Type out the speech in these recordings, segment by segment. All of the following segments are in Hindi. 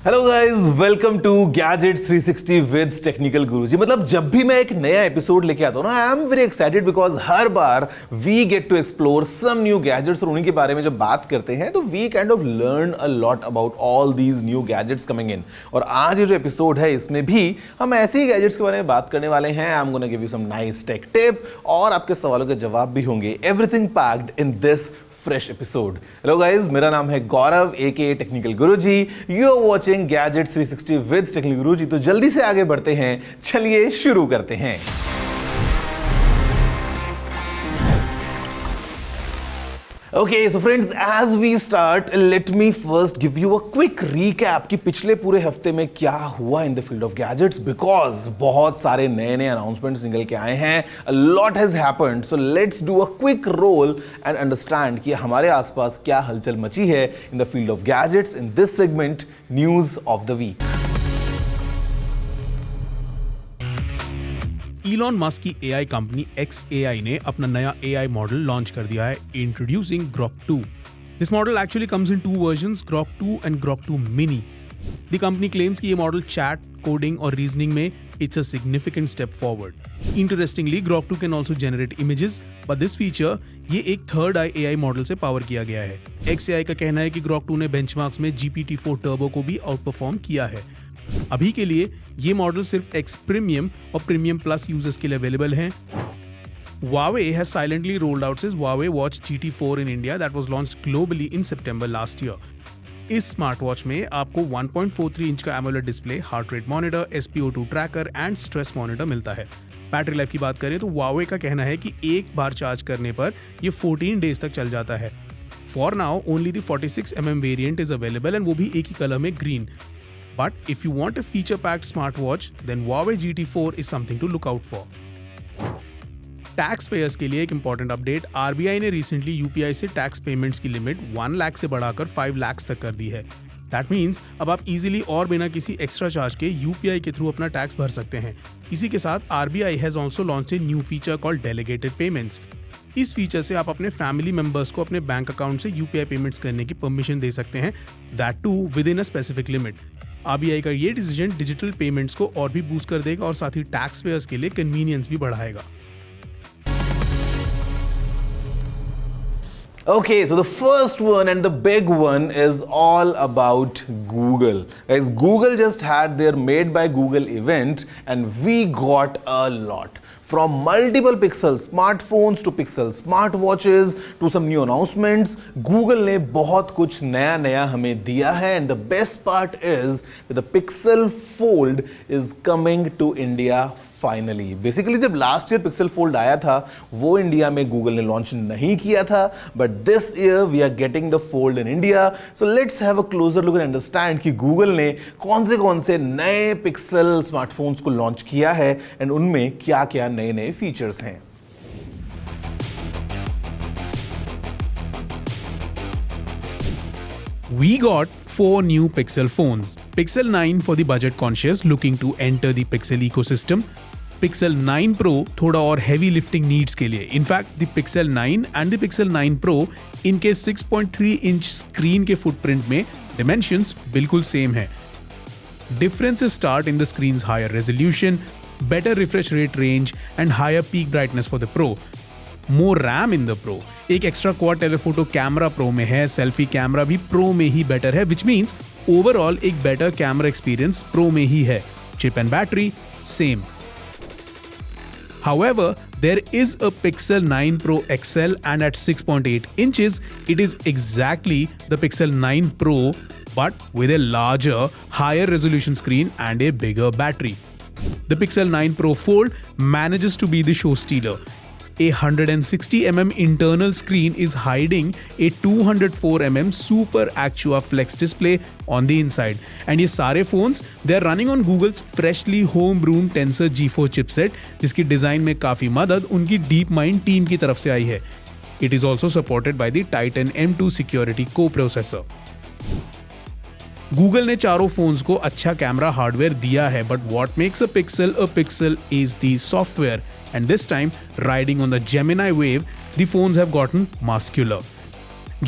Hello guys, welcome to gadgets 360 with technical Guruji. मतलब जब भी मैं एक नया एपिसोड लेके आता हूँ ना, I am very excited because हर बार we get to explore some new gadgets और उन्हीं के बारे में जब बात करते हैं तो we kind of learn a lot about all these new gadgets coming in. और आज ये जो एपिसोड है इसमें भी हम ऐसे ही गैजेट्स के बारे में बात करने वाले हैं। I am gonna give you some nice tech tip और आपके सवालों के जवाब भी होंगे। Everything packed in this fresh episode. Hello guys, मेरा नाम है Gaurav aka technical Guruji. You are watching gadgets 360 with technical Guruji. तो जल्दी से आगे बढ़ते हैं, चलिए शुरू करते हैं। Okay, so friends, as we start, let me first give you a quick recap कि पिछले पूरे हफ्ते में क्या हुआ in the field of gadgets, because बहुत सारे नए announcements निकल के आए हैं। A lot has happened, so let's do a quick roll and understand कि हमारे आसपास क्या हलचल मची है in the field of gadgets in this segment, News of the Week। Elon Musk की एआई कंपनी XAI ने अपना नया एआई मॉडल लॉन्च कर दिया है, introducing Grok 2। This model actually comes in 2 versions, Grok 2 and Grok 2 Mini। The company claims कि ये मॉडल चैट, कोडिंग और रीजनिंग में it's a significant step forward. Interestingly, Grok 2 can also generate images, but this feature ये एक थर्ड आई एआई मॉडल से पावर किया गया है। XAI का कहना है कि Grok 2 ने बेंचमार्क्स में GPT-4 टर्बो को भी आउट परफॉर्म किया है। अभी के लिए ये मॉडल सिर्फ X प्रीमियम और प्रीमियम प्लस यूजर्स के लिए अवेलेबल हैं। Huawei has silently rolled out its Huawei Watch GT4 in India that was launched globally in September last year. इस स्मार्ट वॉच में आपको 1.43 इंच का AMOLED display, heart rate monitor, SpO2 tracker and stress monitor मिलता है। बैटरी लाइफ की बात करें तो Huawei का कहना है कि एक बार चार्ज करने पर ये 14 डेज तक चल जाता है। For now only the 46mm variant is available and वो भी एक ही कलर में green. But if you want a feature-packed smartwatch, then Huawei GT4 is something to look out for. Tax payers के लिए एक इंपॉर्टेंट अपडेट। आरबीआई ने रिसेंटली यूपीआई से टैक्स पेमेंट्स की लिमिट 1 लाख से बढ़ाकर 5 लाख तक कर दी है। दैट मीन्स अब आप इजीली और बिना किसी एक्स्ट्रा चार्ज के यूपीआई के थ्रू अपना टैक्स भर सकते हैं। इसी के साथ RBI has also launch a new feature called delegated payments. इस फीचर से आप अपने फैमिली मेंबर्स को अपने बैंक अकाउंट से यूपीआई पेमेंट्स करने की परमिशन दे सकते हैं, that too within a specific limit. RBI का ये डिसीजन डिजिटल पेमेंट्स को और भी बूस्ट कर देगा और साथ ही टैक्स पेयर्स के लिए कन्वीनियंस भी बढ़ाएगा। Okay, so the first one and the big one is all about Google. Guys, Google just had their Made by Google event and we got a lot. From multiple Pixel smartphones to Pixel smartwatches to some new announcements, Google ने बहुत कुछ नया हमें दिया है and the best part is that the Pixel Fold is coming to India finally. Basically जब लास्ट ईयर पिक्सल फोल्ड आया था वो इंडिया में गूगल ने लॉन्च नहीं किया था, but this year we are getting the fold in India. So let's have a closer look and understand कि गूगल ने कौन से नए पिक्सल स्मार्टफोन्स को लॉन्च किया है एंड उनमें क्या क्या नए फीचर्स हैं। We got 4 new Pixel phones. Pixel 9 for the budget conscious looking to enter the Pixel ecosystem. Pixel 9 Pro थोड़ा और heavy lifting needs के लिए। In fact, the Pixel 9 and the Pixel 9 Pro इनके 6.3 इंच स्क्रीन के फुटप्रिंट में dimensions बिल्कुल सेम है। Differences start in the screen's higher resolution, better refresh rate range and higher peak brightness for the Pro. More RAM in the Pro. एक extra quad telephoto camera pro में है, सेल्फी कैमरा भी प्रो में ही बेटर है, विच मीन्स ओवरऑल एक बेटर कैमरा एक्सपीरियंस प्रो में ही है। Chip and battery same. However, there is a Pixel 9 Pro XL and at 6.8 inches, it is exactly the Pixel 9 Pro but with a larger, higher resolution screen and a bigger battery. The Pixel 9 Pro Fold manages to be the show stealer. A 160mm internal screen is hiding a 204mm Super Actua Flex display on the inside. And ये सारे phones they are running on Google's freshly home-brewn Tensor G4 chipset, जिसकी डिजाइन में काफी मदद उनकी DeepMind टीम की तरफ से आई है। It is also supported by the Titan M2 security co-processor. Google ने चारों फोन्स को अच्छा कैमरा हार्डवेयर दिया है, but what makes a Pixel is the software, and this time riding on the Gemini wave the phones have gotten muscular.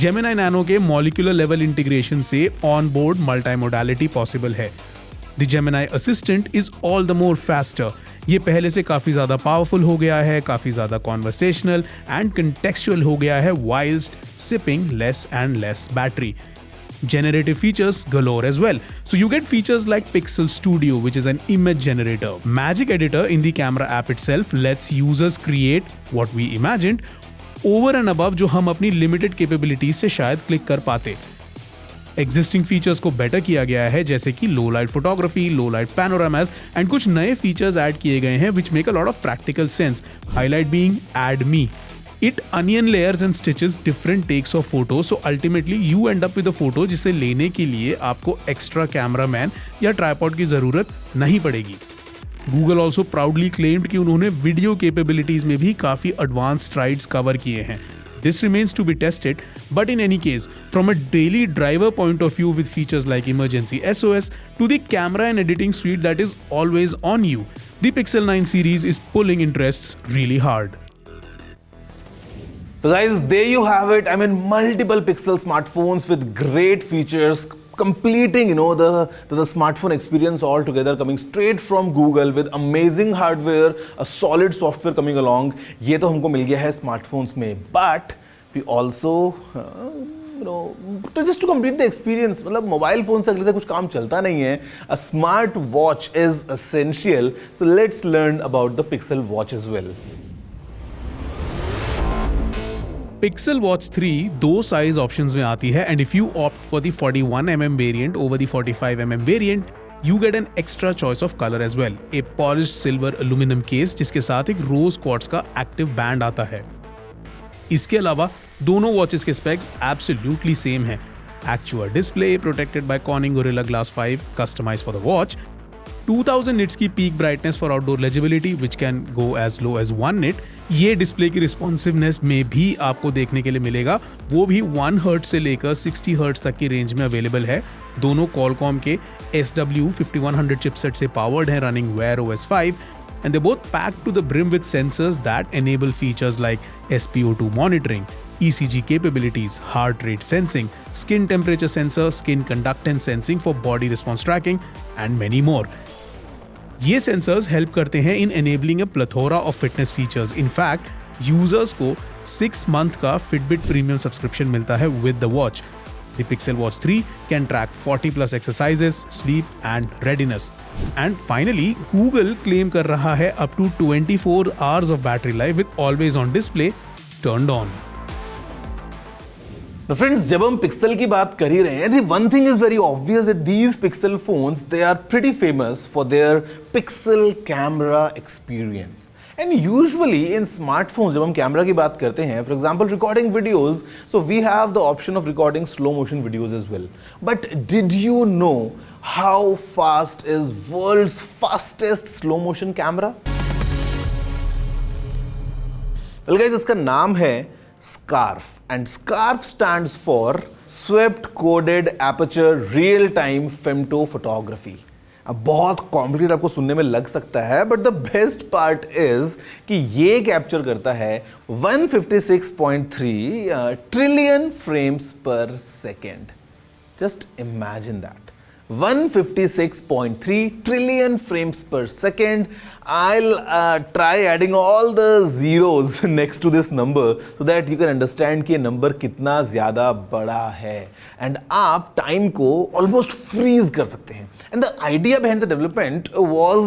Gemini Nano के मॉलिक्यूलर लेवल इंटीग्रेशन से on board multi modality possible है। The Gemini assistant is all the more faster. ये पहले से काफ़ी ज़्यादा पावरफुल हो गया है, काफ़ी ज़्यादा कॉन्वर्सेशनल एंड कंटेक्चुअल हो गया है whilst sipping less and less battery. Generative features galore as well. So you get features like Pixel Studio, which is an image generator. Magic Editor in the camera app itself lets users create what we imagined over and above जो हम अपनी limited capabilities से शायद क्लिक कर पाते। एग्जिस्टिंग फीचर्स को बेटर किया गया है, जैसे कि low light photography, low light panoramas and कुछ नए फीचर्स ऐड किए गए हैं which make a lot of practical sense. Highlight being add me. It onion layers and stitches different takes of photos, so ultimately you end up with a photo जिसे लेने के लिए आपको एक्स्ट्रा कैमरामैन या ट्राइपॉड की जरूरत नहीं पड़ेगी। Google also proudly claimed कि उन्होंने वीडियो कैपेबिलिटीज में भी काफी एडवांस स्ट्राइड्स कवर किए हैं। This remains to be tested, but in any case, from a daily driver point of view with features like emergency SOS to the camera and editing suite that is always on you, the Pixel 9 series is pulling interests really hard. So guys, there you have it. I mean, multiple Pixel smartphones with great features, completing the smartphone experience altogether, coming straight from Google with amazing hardware, a solid software coming along. ये तो हमको मिल गया है smartphones में, but we also just to complete the experience, मतलब मोबाइल फोन से अगले से कुछ काम चलता नहीं है. A smart watch is essential. So let's learn about the Pixel Watch as well. Pixel Watch 3 दो साइज ऑप्शंस में आती है and if you opt for the 41mm variant over the 45mm variant you get an extra choice of colour as well, a polished silver aluminium case जिसके साथ एक रोज क्वार्ट्ज का एक्टिव बैंड आता है. इसके अलावा दोनों वॉचेस के स्पेक्स एब्सोल्युटली सेम है. Actual display protected by Corning Gorilla Glass 5 customized for the watch, 2000 nits की peak brightness for outdoor legibility which can go as low as 1 nit. ये डिस्प्ले की रिस्पॉन्सिवनेस में भी आपको देखने के लिए मिलेगा, वो भी 1 हर्ट्ज से लेकर 60 हर्ट्ज तक की रेंज में अवेलेबल है. दोनों Qualcomm के SW5100 चिपसेट से पावर्ड है, running Wear OS 5 and they're both packed to the brim with sensors that enable features like SpO2 monitoring, ECG capabilities, heart rate sensing, skin temperature sensor, skin conductance sensing for body response tracking and many more. ये सेंसर्स हेल्प करते हैं in enabling a plethora of fitness features. In fact users को 6 मंथ का Fitbit प्रीमियम सब्सक्रिप्शन मिलता है with the watch. The Pixel Watch 3 can track 40+ exercises, sleep and readiness. And finally, Google claim कर रहा है up to 24 hours of battery life with always on display turned on. Now friends, जब हम पिक्सल की बात कर ही रहे हैं, the one thing is very obvious that these Pixel phones, they are pretty famous for their Pixel camera experience. And usually in smartphones, जब हम कैमरा की बात करते हैं, for example recording videos, so we have the option of recording slow motion videos as well. But did you know how fast is world's fastest slow motion camera? Well guys, इसका नाम है SCARF. And SCARF stands for Swept Coded Aperture Real Time Femto Photography. अब बहुत कॉम्प्लिकेटेड आपको सुनने में लग सकता है, but the best part is कि ये कैप्चर करता है 156.3 ट्रिलियन फ्रेम्स पर second. Just imagine that, 156.3 trillion frames per second. I'll try adding all the zeros next to this number so that you can understand कि ये number कितना ज़्यादा बड़ा है. And आप time को almost freeze कर सकते हैं. And the idea behind the development was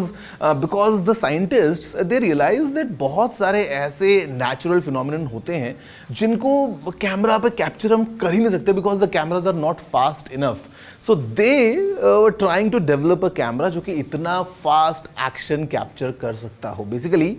because the scientists they realized that बहुत सारे ऐसे natural phenomenon होते हैं जिनको कैमरा पे कैप्चर हम कर ही नहीं सकते because the cameras are not fast enough. So they were trying to develop a camera जो कि इतना fast action capture कर सकता हो. Basically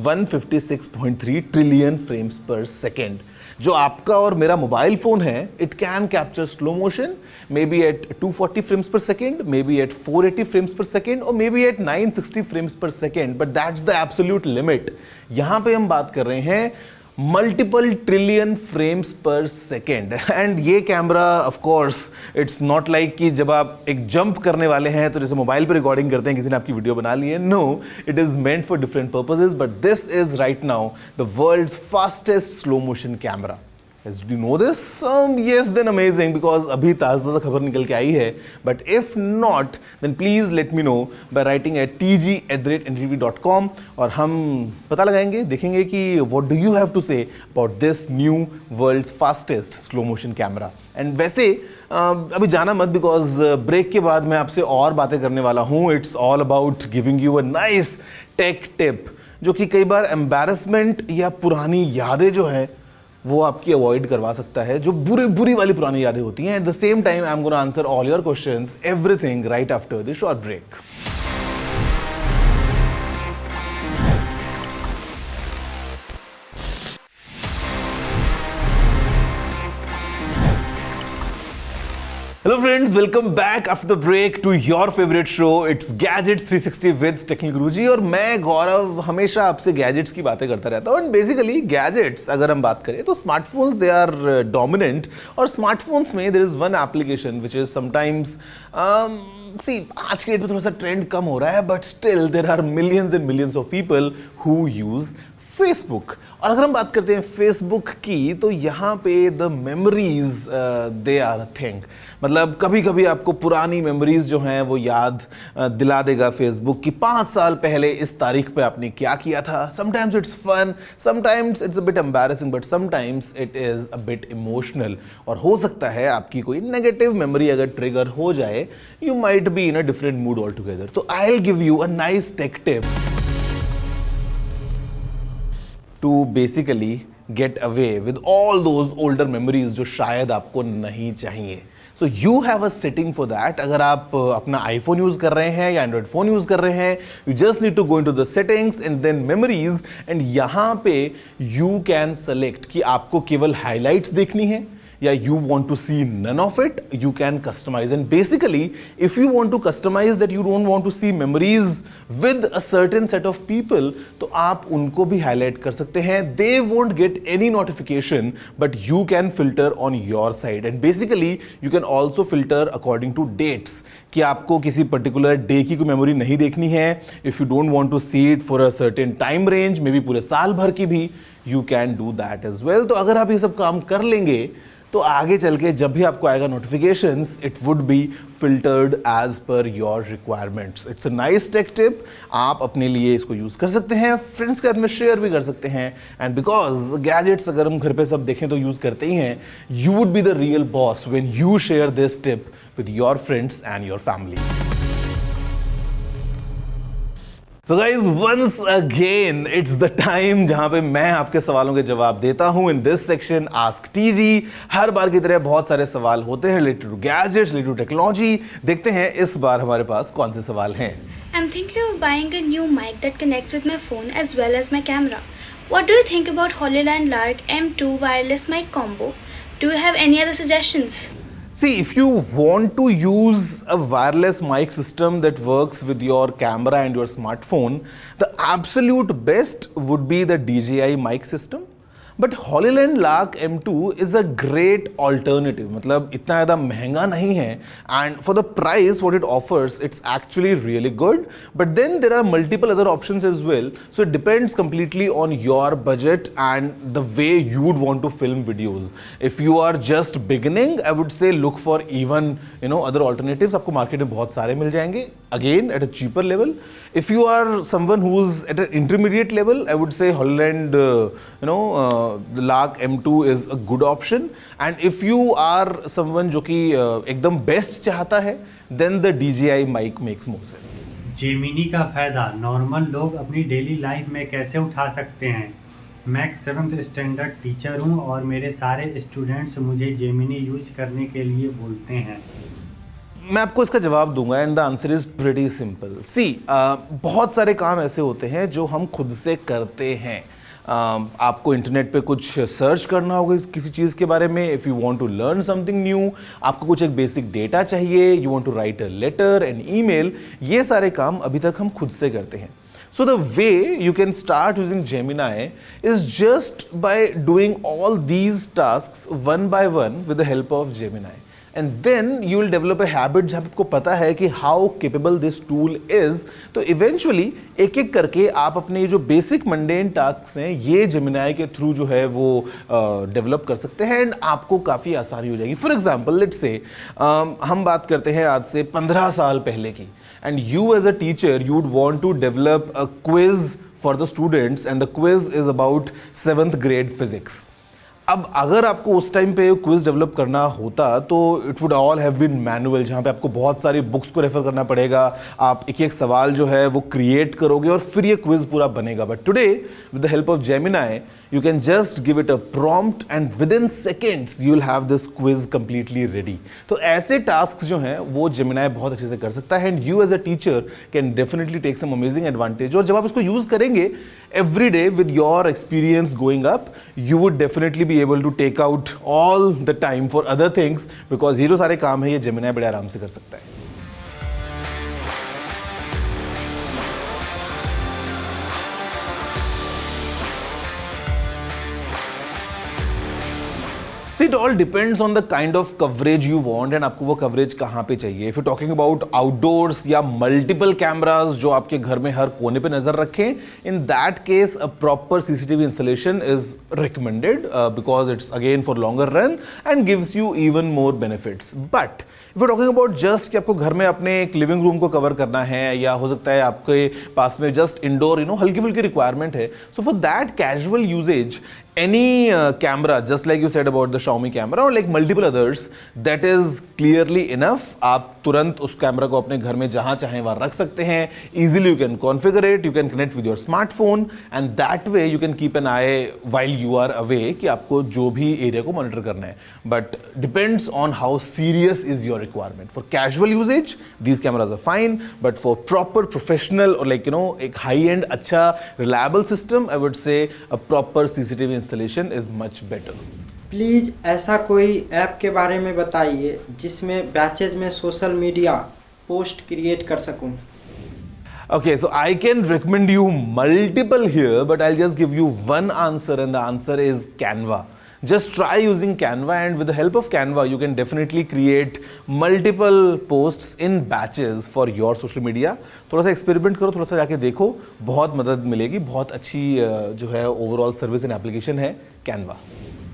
156.3 trillion frames per second. जो आपका और मेरा मोबाइल फोन है, it can capture slow motion maybe at 240 frames per second, maybe at 480 frames per second or maybe at 960 frames per second, but that's the absolute limit. यहाँ पे हम बात कर रहे हैं मल्टीपल ट्रिलियन फ्रेम्स पर सेकेंड. एंड ये camera off course it's not like कि जब आप एक जंप करने वाले हैं तो जैसे मोबाइल पर रिकॉर्डिंग करते हैं, किसी ने आपकी वीडियो बना ली है. No, it is meant for different purposes, but this is right now the world's fastest slow motion camera. Yes, do you know this? Yes, then amazing, because अभी ताज़ा खबर निकल के आई है. But if not, then please let me know by writing at tg@ntv.com और हम पता लगाएंगे, देखेंगे कि what do you have to say about this new world's fastest slow motion camera. And वैसे अभी जाना मत, बिकॉज ब्रेक के बाद मैं आपसे और बातें करने वाला हूँ. It's all about giving you a nice tech tip, जो कि कई बार एम्बैरसमेंट या पुरानी यादें जो है वो आपकी अवॉइड करवा सकता है, जो बुरी वाली पुरानी यादें होती हैं. At the same time I am gonna answer all your questions, everything right after the short break. Hello friends, welcome back after the break to your favorite show. It's Gadgets 360 with Technical Guruji और मैं गौरव हमेशा आपसे गैजेट्स की बातें करता रहता हूँ. एंड बेसिकली गैजेट्स अगर हम बात करें तो स्मार्टफोन्स दे आर डोमिनेंट, और स्मार्टफोन्स में there is one application which is sometimes आज के डेट में थोड़ा सा ट्रेंड कम हो रहा है, but still there are millions and millions of people who use Facebook. और अगर हम बात करते हैं फेसबुक की, तो यहाँ पे the memories they are a thing. मतलब कभी कभी आपको पुरानी मेमोरीज जो हैं वो याद दिला देगा फेसबुक कि 5 साल पहले इस तारीख पे आपने क्या किया था. Sometimes it's fun, sometimes it's a bit embarrassing, but sometimes it is a bit emotional. और हो सकता है आपकी कोई नेगेटिव मेमोरी अगर ट्रिगर हो जाए, you might be in a different mood all together. तो I will give you a nice tech tip to basically get away with all those older memories जो शायद आपको नहीं चाहिए. So you have a setting for that. अगर आप अपना iPhone यूज कर रहे हैं या Android फोन यूज कर रहे हैं, you just need to go into the settings and then memories, and यहाँ पे you can select कि आपको केवल highlights देखनी है या you want to see none of it. You can customize, and basically if you want to customize that you don't want to see memories with a certain set of people, तो आप उनको भी highlight कर सकते हैं. They won't get any notification, but you can filter on your side, and basically you can also filter according to dates कि आपको किसी पर्टिकुलर डे की कोई मेमोरी नहीं देखनी है. If you don't want to see it for a certain time range, maybe पूरे साल भर की भी, you can do that as well. तो अगर आप ये सब काम कर लेंगे तो आगे चल के जब भी आपको आएगा notifications, it would be filtered as per your requirements. It's a nice tech tip. आप अपने लिए इसको यूज कर सकते हैं, फ्रेंड्स के साथ में शेयर भी कर सकते हैं. एंड बिकॉज गैजेट्स अगर हम घर पे सब देखें तो यूज करते ही हैं, you would be the real boss when you share this tip with your friends and your family. So guys, once again, it's the time जहाँ पे मैं आपके सवालों के जवाब देता हूँ. In this section, Ask TG. हर बार की तरह बहुत सारे सवाल होते हैं related to gadgets, related to technology. देखते हैं इस बार हमारे पास कौन से सवाल हैं. I'm thinking of buying a new mic that connects with my phone as well as my camera. What do you think about HoloLens Lark M2 wireless mic combo? Do you have any other suggestions? See, if you want to use a wireless mic system that works with your camera and your smartphone, the absolute best would be the DJI mic system. But HoloLens Lark M2 is a great alternative. मतलब इतना ज़्यादा महंगा नहीं है, and for the price what it offers, it's actually really good. But then there are multiple other options as well. So it depends completely on your budget and the way you would want to film videos. If you are just beginning, I would say look for even other alternatives. आपको मार्केट में बहुत सारे मिल जाएंगे. Again at a cheaper level. If you are someone who's at an intermediate level, I would say HoloLens, the Lark M2 is a good option. And if you are someone जो कि एकदम बेस्ट चाहता है, then the DJI mic makes more sense. Gemini का फायदा नॉर्मल लोग अपनी डेली लाइफ में कैसे उठा सकते हैं? मैं 7th स्टैंडर्ड टीचर हूं और मेरे सारे स्टूडेंट्स मुझे जेमिनी यूज करने के लिए बोलते हैं. मैं आपको इसका जवाब दूंगा, and the answer is pretty simple. See, बहुत सारे काम ऐसे होते हैं जो हम खुद से करते हैं. आपको इंटरनेट पे कुछ सर्च करना होगा किसी चीज़ के बारे में. If you want to learn something new, आपको कुछ एक बेसिक डेटा चाहिए, you want to write a letter and email, ये सारे काम अभी तक हम खुद से करते हैं. So the way you can start using Gemini is just by doing all these tasks one by one with the help of Gemini. And then you will develop a habit जहाँ आपको पता है कि how capable this tool is, तो इवेंचुअली एक एक करके आप अपने जो बेसिक मंडेन टास्क हैं ये जेमिनाई के थ्रू जो है वो डेवलप कर सकते हैं एंड आपको काफ़ी आसानी हो जाएगी. फॉर एग्जाम्पल लेट्स से हम बात करते हैं आज से 15 साल पहले की, and you as a teacher you would want to develop a quiz for the students and the quiz is about 7th grade physics. अब अगर आपको उस टाइम पे क्विज डेवलप करना होता तो it would all have been manual, जहाँ पे आपको बहुत सारी बुक्स को रेफर करना पड़ेगा, आप एक एक सवाल जो है वो क्रिएट करोगे और फिर ये क्विज पूरा बनेगा. But today with the help of Gemini you can just give it a prompt and within seconds you will have this quiz completely ready. तो ऐसे tasks जो हैं वो Gemini बहुत अच्छे से कर सकता है and you as a teacher can definitely take some amazing advantage. और जब आप इसको use करेंगे every day with your experience going up, you would definitely be able to take out all the time for other things because ये जो सारे काम है ये Gemini बड़े आराम से कर सकता है. See, it all depends on the kind of coverage you want and आपको वो coverage कहाँ पे चाहिए. If you're talking about outdoors या multiple cameras जो आपके घर में हर कोने पे नजर रखें, in that case a proper CCTV installation is recommended because it's again for longer run and gives you even more benefits. But if you're talking about just कि आपको घर में अपने एक लिविंग रूम को कवर करना है या हो सकता है आपके पास में जस्ट इंडोर हल्की फुल्की रिक्वायरमेंट है, so for that casual usage any camera just like you said about the Xiaomi camera or like multiple others that is clearly enough. आप तुरंत उस कैमरा को अपने घर में जहां चाहें वहां रख सकते हैं. Easily you can configure it, you can connect with your smartphone and that way you can keep an eye while you are away कि आपको जो भी एरिया को मॉनिटर करना है. But depends on how serious is your requirement. For casual usage these cameras are fine, but for proper professional or like एक high end अच्छा reliable system I would say a proper CCTV installation is much better. Please ऐसा कोई ऐप के बारे में बताइए जिसमें बैचेज में सोशल मीडिया पोस्ट क्रिएट कर सकूं. Okay, so I can recommend you multiple here, but I'll just give you one answer and the answer is Canva. Just try using Canva and with the help of Canva you can definitely create multiple posts in batches for your social media. थोड़ा सा एक्सपेरिमेंट करो, थोड़ा सा जाके देखो, बहुत मदद मिलेगी. बहुत अच्छी जो है ओवरऑल सर्विस एंड एप्लीकेशन है Canva.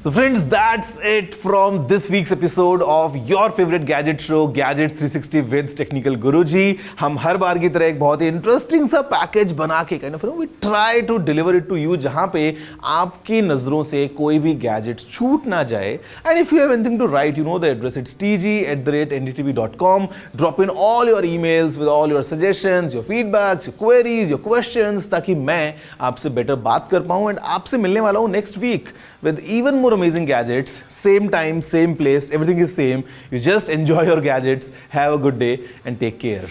So friends, that's it from this week's episode of your favorite gadget show, Gadgets 360 with Technical Guruji. हम हर बार की तरह एक बहुत ही इंटरेस्टिंग सा पैकेज बना के we try to deliver it to you जहाँ पे आपकी नज़रों से कोई भी गैजेट छूट ना जाए. And if you have anything to write, you know the address. It's tg@ndtv.com. Drop in all your emails with all your suggestions, your feedbacks, your queries, your questions ताकि मैं आपसे बेटर बात कर पाऊँ and आपसे मिलने वाला हूँ next week with even more amazing gadgets. Same time, same place, everything is same. You just enjoy your gadgets. Have a good day and take care.